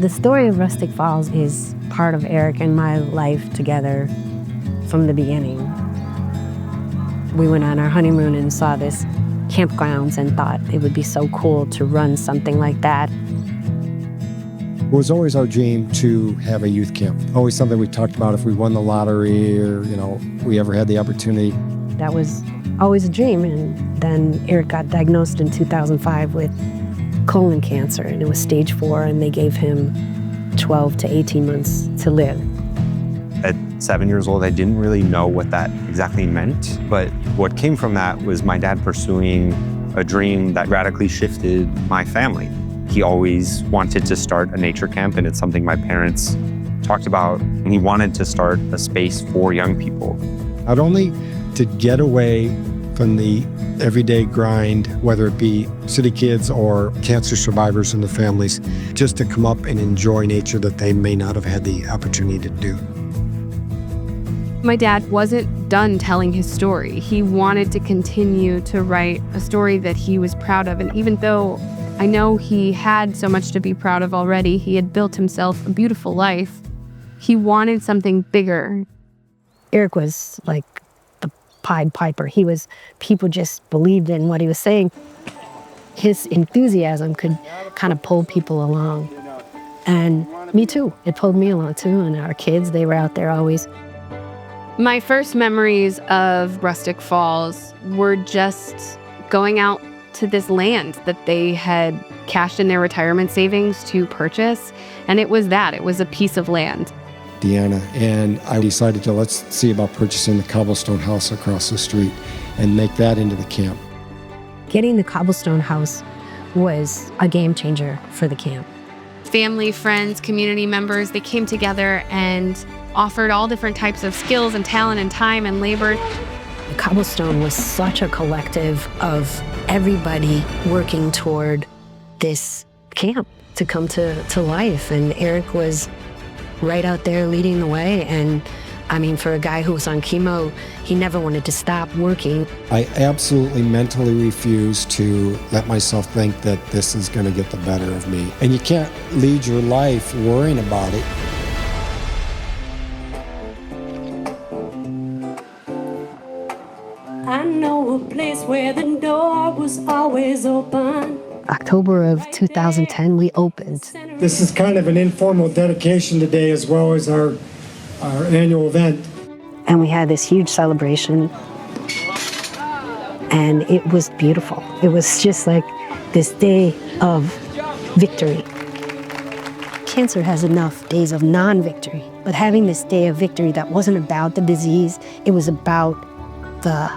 The story of Rustic Falls is part of Eric and my life together from the beginning. We went on our honeymoon and saw this campgrounds and thought it would be so cool to run something like that. It was always our dream to have a youth camp. Always something we talked about if we won the lottery or, we ever had the opportunity. That was always a dream. And then Eric got diagnosed in 2005 with colon cancer, and it was stage 4, and they gave him 12 to 18 months to live. At 7 years old, I didn't really know what that exactly meant, but what came from that was my dad pursuing a dream that radically shifted my family. He always wanted to start a nature camp, and it's something my parents talked about, and he wanted to start a space for young people. Not only to get away from the everyday grind, whether it be city kids or cancer survivors and the families, just to come up and enjoy nature that they may not have had the opportunity to do. My dad wasn't done telling his story. He wanted to continue to write a story that he was proud of. And even though I know he had so much to be proud of already, he had built himself a beautiful life, he wanted something bigger. Eric was like the Pied Piper. People just believed in what he was saying. His enthusiasm could kind of pull people along. And me too. It pulled me along too. And our kids, they were out there always. My first memories of Rustic Falls were just going out to this land that they had cashed in their retirement savings to purchase. And it was a piece of land. Deanna and I decided to let's see about purchasing the cobblestone house across the street and make that into the camp. Getting the cobblestone house was a game changer for the camp. Family, friends, community members, they came together and offered all different types of skills and talent and time and labor. The cobblestone was such a collective of everybody working toward this camp to come to life. And Eric was right out there leading the way. And I mean, for a guy who was on chemo, he never wanted to stop working. I absolutely mentally refuse to let myself think that this is going to get the better of me. And you can't lead your life worrying about it. I know a place where the door was always open. October of 2010, we opened. This is kind of an informal dedication today as well as our annual event. And we had this huge celebration. And it was beautiful. It was just like this day of victory. Cancer has enough days of non-victory, but having this day of victory that wasn't about the disease, it was about the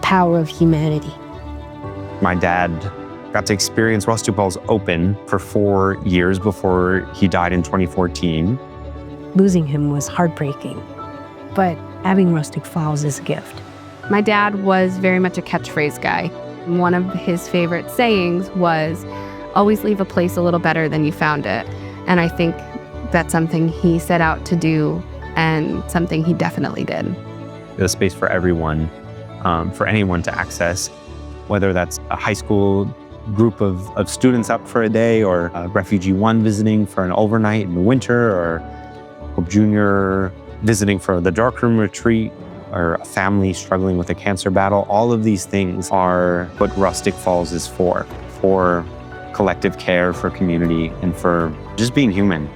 power of humanity. My dad got to experience Rustic Falls open for 4 years before he died in 2014. Losing him was heartbreaking, but having Rustic Falls is a gift. My dad was very much a catchphrase guy. One of his favorite sayings was, always leave a place a little better than you found it. And I think that's something he set out to do and something he definitely did. A space for everyone, for anyone to access, whether that's a high school group of students up for a day or a Refugee One visiting for an overnight in the winter or Hope Junior visiting for the darkroom retreat or a family struggling with a cancer battle. All of these things are what Rustic Falls is for collective care, for community, and for just being human.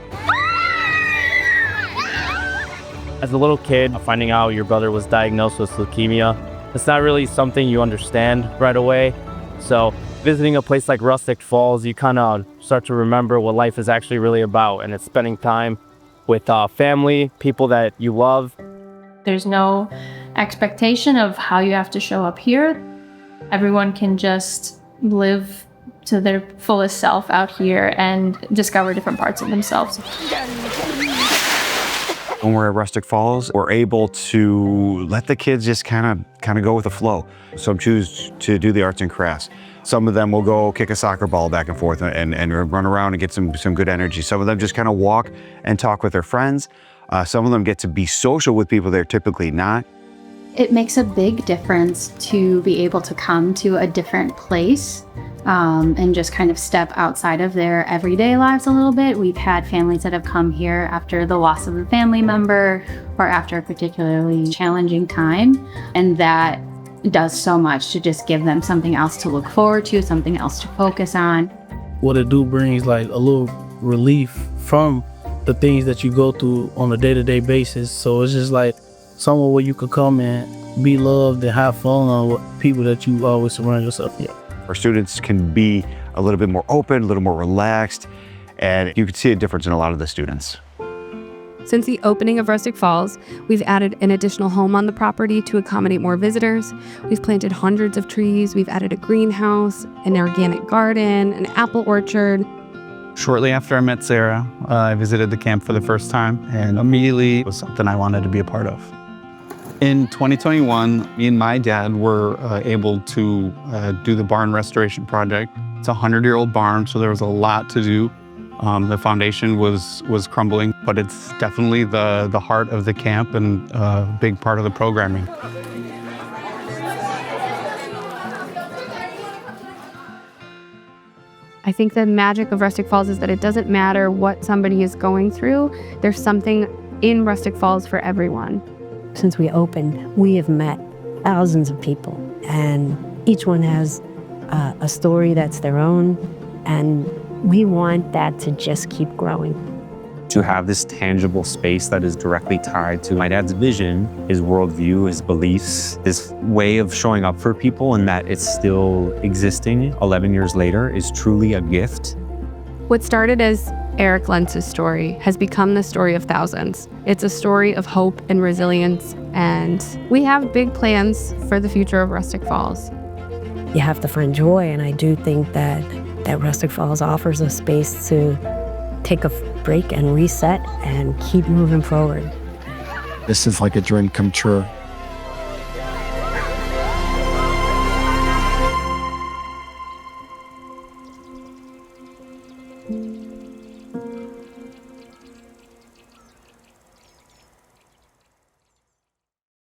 As a little kid, finding out your brother was diagnosed with leukemia, it's not really something you understand right away. So visiting a place like Rustic Falls, you kind of start to remember what life is actually really about, and it's spending time with family, people that you love. There's no expectation of how you have to show up here. Everyone can just live to their fullest self out here and discover different parts of themselves. When we're at Rustic Falls, we're able to let the kids just kind of go with the flow. Some choose to do the arts and crafts. Some of them will go kick a soccer ball back and forth and run around and get some good energy. Some of them just kind of walk and talk with their friends. Some of them get to be social with people they're typically not. It makes a big difference to be able to come to a different place and just kind of step outside of their everyday lives a little bit. We've had families that have come here after the loss of a family member or after a particularly challenging time, and that does so much to just give them something else to look forward to, something else to focus on. What it do brings like a little relief from the things that you go through on a day-to-day basis. So it's just like somewhere where you could come and be loved and have fun with people that you always surround yourself with. Our students can be a little bit more open, a little more relaxed, and you can see a difference in a lot of the students. Since the opening of Rustic Falls, we've added an additional home on the property to accommodate more visitors. We've planted hundreds of trees. We've added a greenhouse, an organic garden, an apple orchard. Shortly after I met Sarah, I visited the camp for the first time, and immediately it was something I wanted to be a part of. In 2021, me and my dad were able to do the barn restoration project. It's a 100-year-old barn, so there was a lot to do. The foundation was crumbling, but it's definitely the heart of the camp and a big part of the programming. I think the magic of Rustic Falls is that it doesn't matter what somebody is going through. There's something in Rustic Falls for everyone. Since we opened, we have met thousands of people, and each one has a story that's their own, and we want that to just keep growing. To have this tangible space that is directly tied to my dad's vision, his worldview, his beliefs, this way of showing up for people, and that it's still existing 11 years later is truly a gift. What started as Eric Lentz's story has become the story of thousands. It's a story of hope and resilience, and we have big plans for the future of Rustic Falls. You have to find joy, and I do think that Rustic Falls offers a space to take a break and reset and keep moving forward. This is like a dream come true.